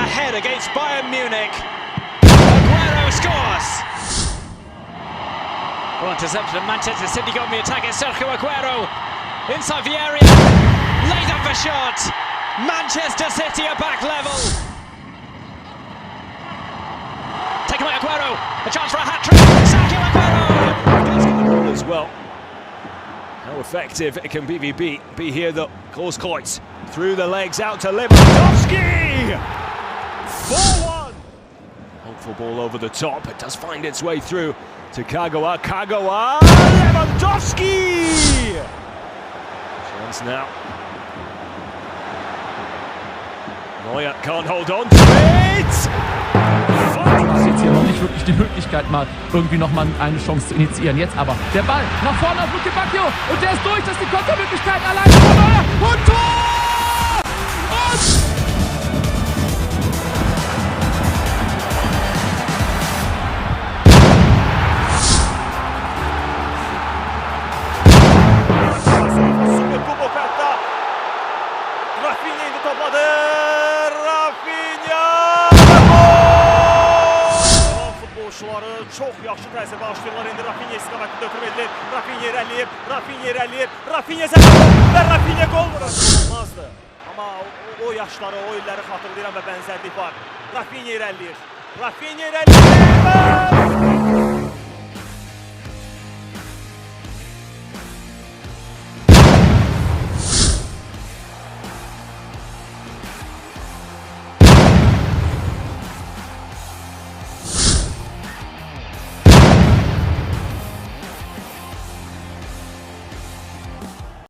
ahead against Bayern Munich. Aguero scores. Well intercepted, and Manchester City got the attack. It's Sergio Aguero inside the area, laid up a shot. Manchester City are back level. Taken by Aguero, a chance for a hat-trick. Sergio Aguero as well. How effective can BVB be here? The Großkreuz through the legs out to Lewandowski. 4-1. Hopeful ball over the top. It does find its way through to Kagawa. Lewandowski. Chance now. Neuer can't hold on to it. Das ist jetzt hier noch nicht wirklich die Möglichkeit, mal irgendwie noch mal eine Chance zu initiieren. Jetzt aber der Ball nach vorne auf Luke Bacchio und der ist durch. Das ist die Kontermöglichkeit. Allein von Neuer und Tor! Rafinha indi topladı. Rafinha! Futbolçuları çox yaxşı təsir bağışlayırlar. İndi Rafinha istiqamətində ötürüm edilir. Rafinha irəliyir. Rafinha zərbə və Rafinha gol vurur. Olmazdı. Amma o yaşları, o illəri xatırlayıram və bənzərlik var. Rafinha irəliyir.